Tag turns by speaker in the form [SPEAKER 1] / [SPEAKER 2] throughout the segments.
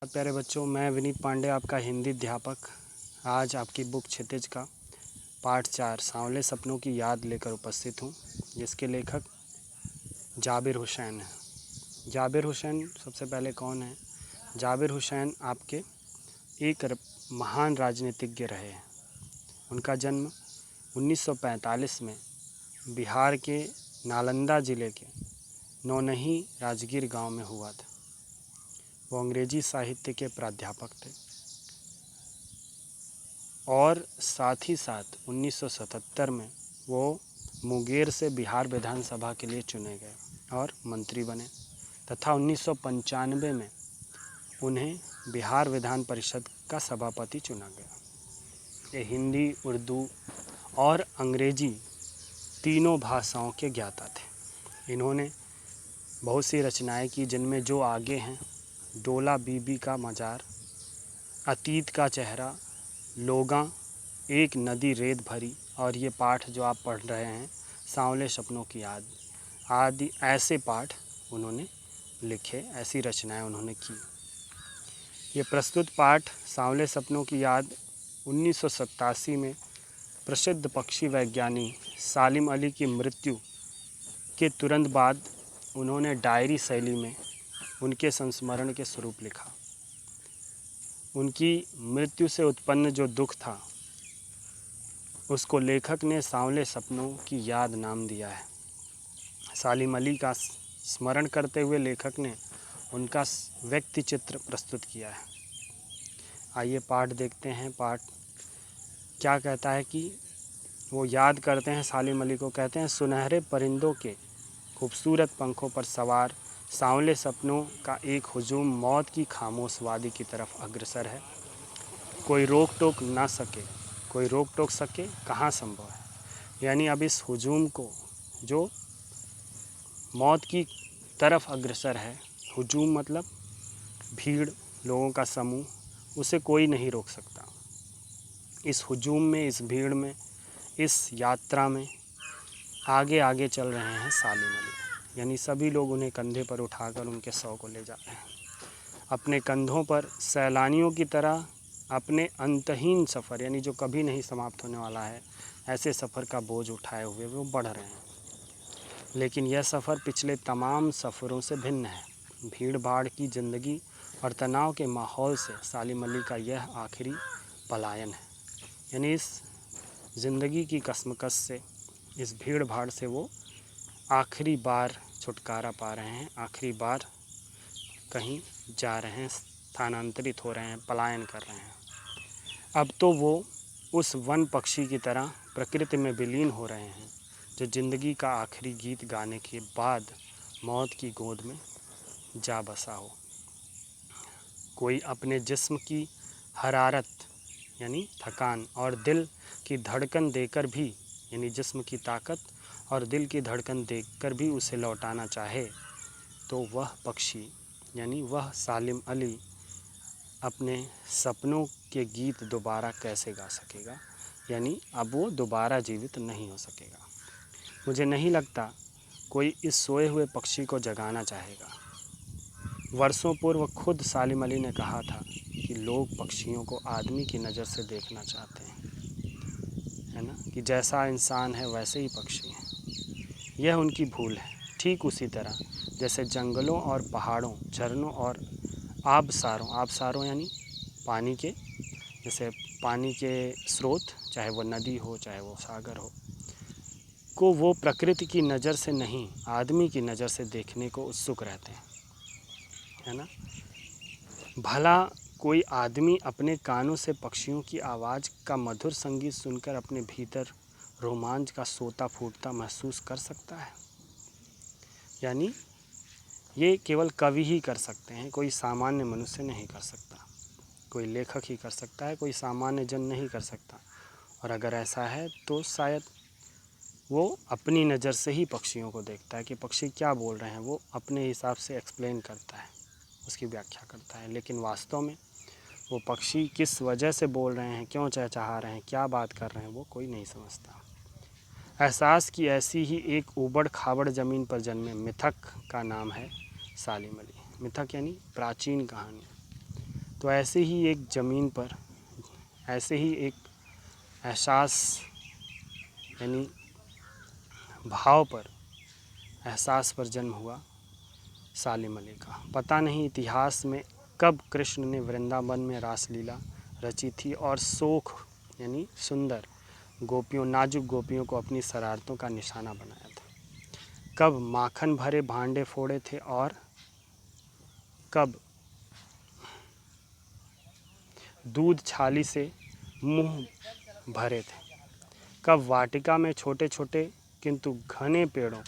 [SPEAKER 1] प्यारे बच्चों, मैं विनीत पांडे आपका हिंदी अध्यापक आज आपकी बुक क्षितिज का पाठ 4 सांवले सपनों की याद लेकर उपस्थित हूँ, जिसके लेखक जाबिर हुसैन हैं। जाबिर हुसैन सबसे पहले कौन है? जाबिर हुसैन आपके एक महान राजनीतिज्ञ रहे हैं। उनका जन्म 1945 में बिहार के नालंदा ज़िले के नौनही राजगीर गांव में हुआ था। वो अंग्रेजी साहित्य के प्राध्यापक थे और साथ ही साथ 1977 में वो मुंगेर से बिहार विधानसभा के लिए चुने गए और मंत्री बने तथा 1995 में उन्हें बिहार विधान परिषद का सभापति चुना गया। ये हिंदी, उर्दू और अंग्रेजी तीनों भाषाओं के ज्ञाता थे। इन्होंने बहुत सी रचनाएं की, जिनमें जो आगे हैं डोला बीबी का मज़ार, अतीत का चेहरा, लोगां, एक नदी रेत भरी और ये पाठ जो आप पढ़ रहे हैं सांवले सपनों की याद आदि ऐसे पाठ उन्होंने लिखे, ऐसी रचनाएं उन्होंने की। ये प्रस्तुत पाठ सांवले सपनों की याद 1987 में प्रसिद्ध पक्षी वैज्ञानिक सालिम अली की मृत्यु के तुरंत बाद उन्होंने डायरी शैली में उनके संस्मरण के स्वरूप लिखा। उनकी मृत्यु से उत्पन्न जो दुख था उसको लेखक ने सांवले सपनों की याद नाम दिया है। सालिम अली का स्मरण करते हुए लेखक ने उनका व्यक्ति चित्र प्रस्तुत किया है। आइए पाठ देखते हैं। पाठ क्या कहता है कि वो याद करते हैं सालिम अली को। कहते हैं, सुनहरे परिंदों के खूबसूरत पंखों पर सवार सांवले सपनों का एक हुजूम मौत की खामोश वादी की तरफ अग्रसर है। कोई रोक टोक सके कहाँ संभव है। यानी अब इस हुजूम को जो मौत की तरफ अग्रसर है, हुजूम मतलब भीड़, लोगों का समूह, उसे कोई नहीं रोक सकता। इस हुजूम में, इस भीड़ में, इस यात्रा में आगे आगे चल रहे हैं सालिम अली। यानी सभी लोग उन्हें कंधे पर उठाकर उनके शव को ले जा रहे हैं। अपने कंधों पर सैलानियों की तरह अपने अंतहीन सफ़र, यानी जो कभी नहीं समाप्त होने वाला है, ऐसे सफ़र का बोझ उठाए हुए वो बढ़ रहे हैं। लेकिन यह सफ़र पिछले तमाम सफ़रों से भिन्न है। भीड़ भाड़ की ज़िंदगी और तनाव के माहौल से सालिम अली का यह आखिरी पलायन है। यानी इस ज़िंदगी की कशमकश से, इस भीड़ भाड़ से वो आखिरी बार छुटकारा पा रहे हैं, आखिरी बार कहीं जा रहे हैं, स्थानांतरित हो रहे हैं, पलायन कर रहे हैं। अब तो वो उस वन पक्षी की तरह प्रकृति में विलीन हो रहे हैं जो ज़िंदगी का आखिरी गीत गाने के बाद मौत की गोद में जा बसा हो। कोई अपने जिस्म की हरारत यानी थकान और दिल की धड़कन देकर भी, यानी जिस्म की ताकत और दिल की धड़कन देखकर भी उसे लौटाना चाहे तो वह पक्षी यानी वह सालिम अली अपने सपनों के गीत दोबारा कैसे गा सकेगा। यानी अब वो दोबारा जीवित नहीं हो सकेगा। मुझे नहीं लगता कोई इस सोए हुए पक्षी को जगाना चाहेगा। वर्षों पूर्व खुद सालिम अली ने कहा था कि लोग पक्षियों को आदमी की नज़र से देखना चाहते हैं, है ना, कि जैसा इंसान है वैसे ही पक्षी हैं। यह उनकी भूल है। ठीक उसी तरह जैसे जंगलों और पहाड़ों, झरनों और आबसारों यानी पानी के, जैसे पानी के स्रोत, चाहे वो नदी हो चाहे वो सागर हो, को वो प्रकृति की नज़र से नहीं, आदमी की नज़र से देखने को उत्सुक रहते हैं, है ना। भला कोई आदमी अपने कानों से पक्षियों की आवाज़ का मधुर संगीत सुनकर अपने भीतर रोमांच का सोता फूटता महसूस कर सकता है? यानी ये केवल कवि ही कर सकते हैं, कोई सामान्य मनुष्य नहीं कर सकता। कोई लेखक ही कर सकता है, कोई सामान्य जन नहीं कर सकता। और अगर ऐसा है तो शायद वो अपनी नज़र से ही पक्षियों को देखता है कि पक्षी क्या बोल रहे हैं, वो अपने हिसाब से एक्सप्लेन करता है, उसकी व्याख्या करता है। लेकिन वास्तव में वो पक्षी किस वजह से बोल रहे हैं, क्यों चहचहा रहे हैं, क्या बात कर रहे हैं, वो कोई नहीं समझता। एहसास की ऐसी ही एक ऊबड़ खाबड़ ज़मीन पर जन्मे मिथक का नाम है सालिम अली। मिथक यानी प्राचीन कहानी। तो ऐसे ही एक ज़मीन पर, ऐसे ही एक एहसास यानी भाव पर, एहसास पर जन्म हुआ सालिम अली का। पता नहीं इतिहास में कब कृष्ण ने वृंदावन में रासलीला रची थी और सोख यानी सुंदर गोपियों, नाजुक गोपियों को अपनी शरारतों का निशाना बनाया था। कब माखन भरे भांडे फोड़े थे और कब दूध छाली से मुंह भरे थे। कब वाटिका में छोटे छोटे किंतु घने पेड़ों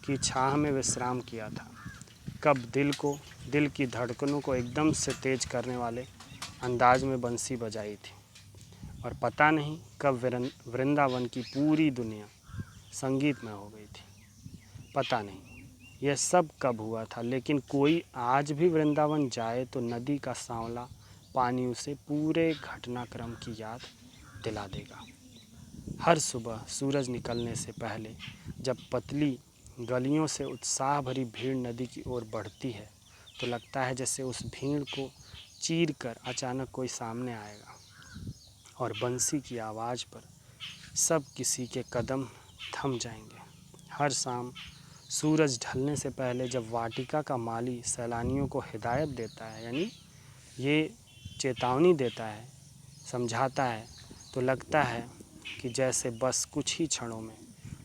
[SPEAKER 1] की छाह में विश्राम किया था। कब दिल की धड़कनों को एकदम से तेज करने वाले अंदाज में बंसी बजाई थी। और पता नहीं कब वृंदावन की पूरी दुनिया संगीतमय हो गई थी। पता नहीं यह सब कब हुआ था, लेकिन कोई आज भी वृंदावन जाए तो नदी का सांवला पानी उसे पूरे घटनाक्रम की याद दिला देगा। हर सुबह सूरज निकलने से पहले जब पतली गलियों से उत्साह भरी भीड़ नदी की ओर बढ़ती है तो लगता है जैसे उस भीड़ को चीर कर अचानक कोई सामने आएगा और बंसी की आवाज़ पर सब किसी के कदम थम जाएंगे। हर शाम सूरज ढलने से पहले जब वाटिका का माली सैलानियों को हिदायत देता है, यानी ये चेतावनी देता है, समझाता है, तो लगता है कि जैसे बस कुछ ही क्षणों में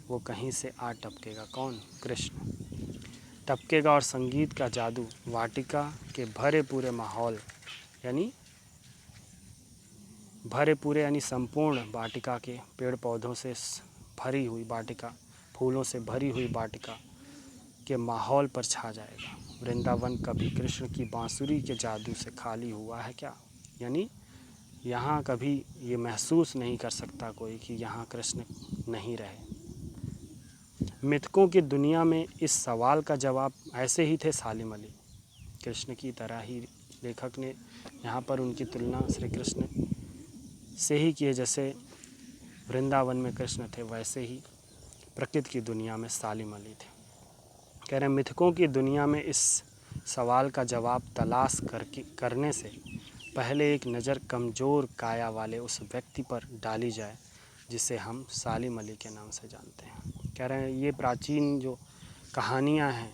[SPEAKER 1] वो कहीं से आ टपकेगा। कौन? कृष्ण टपकेगा और संगीत का जादू वाटिका के भरे पूरे माहौल यानी संपूर्ण वाटिका के पेड़ पौधों से भरी हुई वाटिका, फूलों से भरी हुई वाटिका के माहौल पर छा जाएगा। वृंदावन कभी कृष्ण की बांसुरी के जादू से खाली हुआ है क्या? यानी यहाँ कभी ये महसूस नहीं कर सकता कोई कि यहाँ कृष्ण नहीं रहे। मिथकों की दुनिया में इस सवाल का जवाब ऐसे ही थे सालिम अली। कृष्ण की तरह ही लेखक ने यहाँ पर उनकी तुलना श्री कृष्ण से ही किए। जैसे वृंदावन में कृष्ण थे, वैसे ही प्रकृति की दुनिया में सालिम अली थे। कह रहे हैं मिथकों की दुनिया में इस सवाल का जवाब तलाश करने से पहले एक नज़र कमज़ोर काया वाले उस व्यक्ति पर डाली जाए जिसे हम सालिम अली के नाम से जानते हैं। कह रहे हैं ये प्राचीन जो कहानियाँ हैं,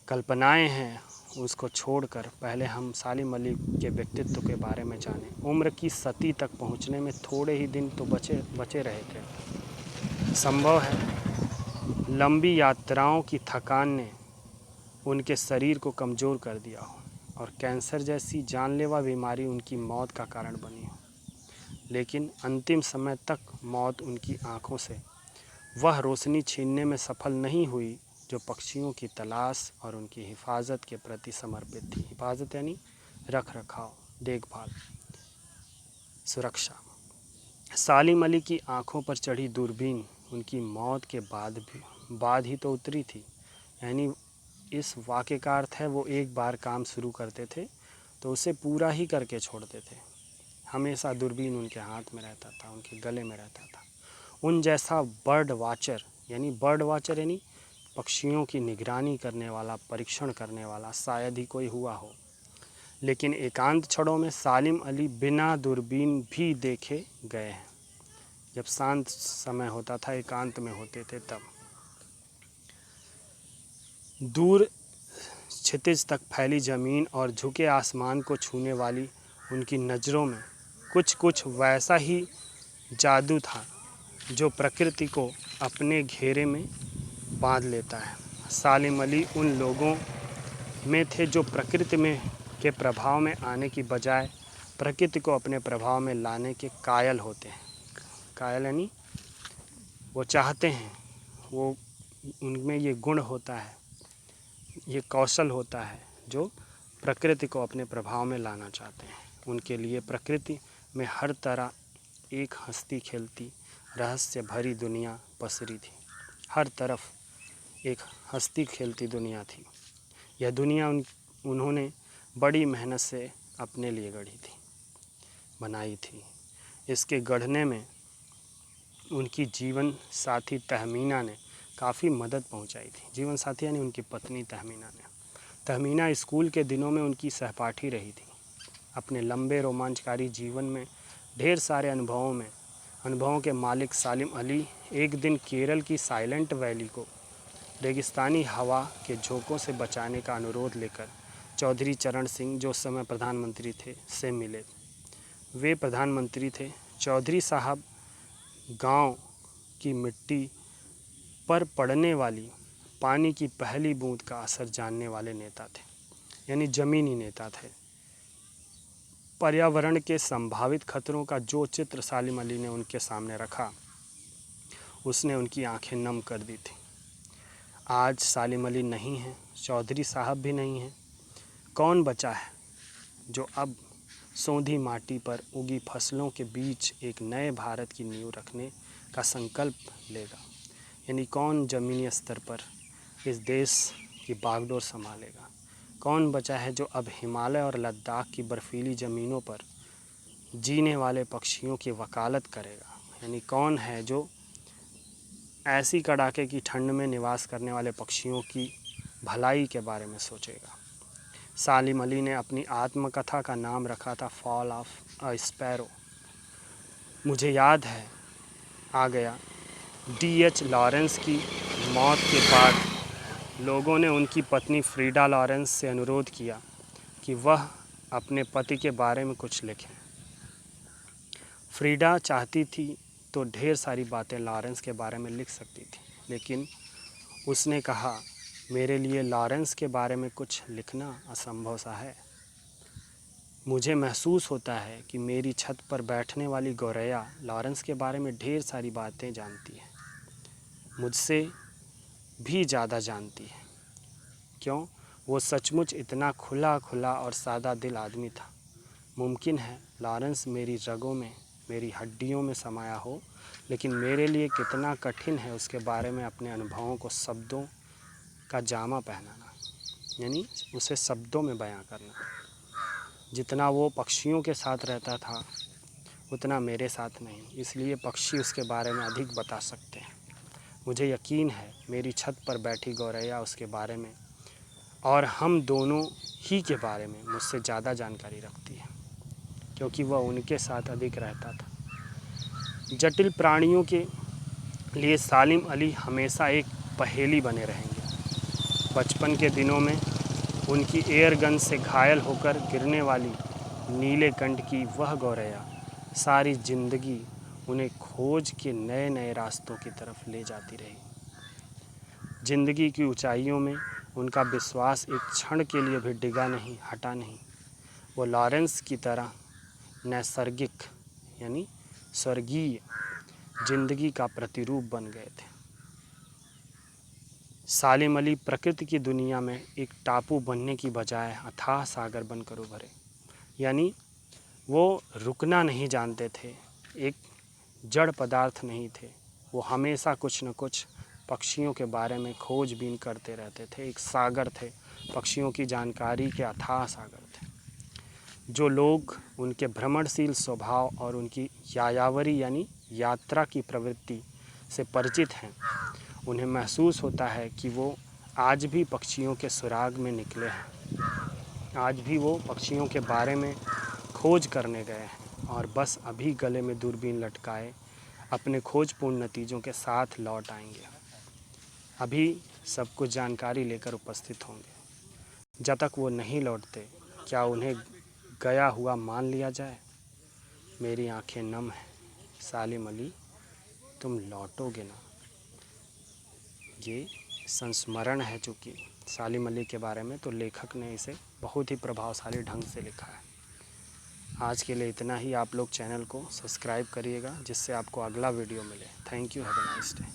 [SPEAKER 1] कल्पनाएं हैं, उसको छोड़कर पहले हम सालिम अली के व्यक्तित्व के बारे में जानें। उम्र की सती तक पहुंचने में थोड़े ही दिन तो बचे रहे थे। संभव है लंबी यात्राओं की थकान ने उनके शरीर को कमज़ोर कर दिया हो और कैंसर जैसी जानलेवा बीमारी उनकी मौत का कारण बनी हो, लेकिन अंतिम समय तक मौत उनकी आँखों से वह रोशनी छीनने में सफल नहीं हुई जो पक्षियों की तलाश और उनकी हिफाजत के प्रति समर्पित थी। हिफाजत यानी रख रखाव, देखभाल, सुरक्षा। सालिम अली की आँखों पर चढ़ी दूरबीन उनकी मौत के बाद ही तो उतरी थी। यानी इस वाक्य का अर्थ है वो एक बार काम शुरू करते थे तो उसे पूरा ही करके छोड़ते थे। हमेशा दूरबीन उनके हाथ में रहता था, उनके गले में रहता था। उन जैसा बर्ड वाचर यानी पक्षियों की निगरानी करने वाला, परीक्षण करने वाला शायद ही कोई हुआ हो। लेकिन एकांत क्षणों में सालिम अली बिना दूरबीन भी देखे गए हैं। जब शांत समय होता था, एकांत में होते थे, तब दूर क्षितिज तक फैली ज़मीन और झुके आसमान को छूने वाली उनकी नज़रों में कुछ वैसा ही जादू था जो प्रकृति को अपने घेरे में बांध लेता है। सालिम अली उन लोगों में थे जो प्रकृति में के प्रभाव में आने की बजाय प्रकृति को अपने प्रभाव में लाने के कायल होते हैं। कायल यानी वो चाहते हैं, वो उनमें ये गुण होता है, ये कौशल होता है जो प्रकृति को अपने प्रभाव में लाना चाहते हैं। उनके लिए प्रकृति में हर तरह एक हंसती खेलती रहस्य भरी दुनिया पसरी थी। हर तरफ एक हंसती खेलती दुनिया थी। यह दुनिया उन्होंने बड़ी मेहनत से अपने लिए गढ़ी थी, बनाई थी। इसके गढ़ने में उनकी जीवन साथी तहमीना ने काफ़ी मदद पहुंचाई थी। जीवन साथी यानी उनकी पत्नी तहमीना ने। तहमीना स्कूल के दिनों में उनकी सहपाठी रही थी। अपने लंबे रोमांचकारी जीवन में ढेर सारे अनुभवों के मालिक सालिम अली एक दिन केरल की साइलेंट वैली को रेगिस्तानी हवा के झोंकों से बचाने का अनुरोध लेकर चौधरी चरण सिंह, जो उस समय प्रधानमंत्री थे, से मिले। वे प्रधानमंत्री थे। चौधरी साहब गांव की मिट्टी पर पड़ने वाली पानी की पहली बूंद का असर जानने वाले नेता थे, यानी ज़मीनी नेता थे। पर्यावरण के संभावित खतरों का जो चित्र सालिम अली ने उनके सामने रखा, उसने उनकी आंखें नम कर दी थी। आज सालिम अली नहीं हैं, चौधरी साहब भी नहीं हैं। कौन बचा है जो अब सौंधी माटी पर उगी फसलों के बीच एक नए भारत की नींव रखने का संकल्प लेगा? यानी कौन ज़मीनी स्तर पर इस देश की बागडोर संभालेगा? कौन बचा है जो अब हिमालय और लद्दाख की बर्फीली ज़मीनों पर जीने वाले पक्षियों की वकालत करेगा? यानी कौन है जो ऐसी कड़ाके की ठंड में निवास करने वाले पक्षियों की भलाई के बारे में सोचेगा? सालिम अली ने अपनी आत्मकथा का नाम रखा था फॉल ऑफ अ स्पैरो। मुझे याद है आ गया D.H. लॉरेंस की मौत के बाद लोगों ने उनकी पत्नी फ्रीडा लॉरेंस से अनुरोध किया कि वह अपने पति के बारे में कुछ लिखें। फ्रीडा चाहती थी तो ढेर सारी बातें लॉरेंस के बारे में लिख सकती थी, लेकिन उसने कहा, मेरे लिए लॉरेंस के बारे में कुछ लिखना असंभव सा है। मुझे महसूस होता है कि मेरी छत पर बैठने वाली गौरैया लॉरेंस के बारे में ढेर सारी बातें जानती है, मुझसे भी ज़्यादा जानती है। क्यों? वो सचमुच इतना खुला और सादा दिल आदमी था। मुमकिन है लॉरेंस मेरी रगों में, मेरी हड्डियों में समाया हो, लेकिन मेरे लिए कितना कठिन है उसके बारे में अपने अनुभवों को शब्दों का जामा पहनाना, यानी उसे शब्दों में बयां करना। जितना वो पक्षियों के साथ रहता था उतना मेरे साथ नहीं, इसलिए पक्षी उसके बारे में अधिक बता सकते हैं। मुझे यकीन है मेरी छत पर बैठी गौरैया उसके बारे में और हम दोनों ही के बारे में मुझसे ज़्यादा जानकारी रखती है, क्योंकि वह उनके साथ अधिक रहता था। जटिल प्राणियों के लिए सालिम अली हमेशा एक पहेली बने रहेंगे। बचपन के दिनों में उनकी एयर गन से घायल होकर गिरने वाली नीले कंठ की वह गौरैया सारी जिंदगी उन्हें खोज के नए नए रास्तों की तरफ ले जाती रही। जिंदगी की ऊंचाइयों में उनका विश्वास एक क्षण के लिए भी डिगा नहीं, हटा नहीं। वो लॉरेंस की तरह नैसर्गिक यानी स्वर्गीय जिंदगी का प्रतिरूप बन गए थे। सालिम अली प्रकृति की दुनिया में एक टापू बनने की बजाय अथाह सागर बनकर उभरे। यानी वो रुकना नहीं जानते थे, एक जड़ पदार्थ नहीं थे। वो हमेशा कुछ न कुछ पक्षियों के बारे में खोजबीन करते रहते थे। एक सागर थे, पक्षियों की जानकारी के अथाह सागर थे। जो लोग उनके भ्रमणशील स्वभाव और उनकी यायावरी यानी यात्रा की प्रवृत्ति से परिचित हैं, उन्हें महसूस होता है कि वो आज भी पक्षियों के सुराग में निकले हैं। आज भी वो पक्षियों के बारे में खोज करने गए हैं और बस अभी गले में दूरबीन लटकाए अपने खोजपूर्ण नतीजों के साथ लौट आएंगे। अभी सब कुछ जानकारी लेकर उपस्थित होंगे। जब तक वो नहीं लौटते, क्या उन्हें गया हुआ मान लिया जाए? मेरी आंखें नम हैं। सालिम अली, तुम लौटोगे ना? ये संस्मरण है चूँकि सालिम अली के बारे में, तो लेखक ने इसे बहुत ही प्रभावशाली ढंग से लिखा है। आज के लिए इतना ही। आप लोग चैनल को सब्सक्राइब करिएगा जिससे आपको अगला वीडियो मिले। Thank you, have a nice day.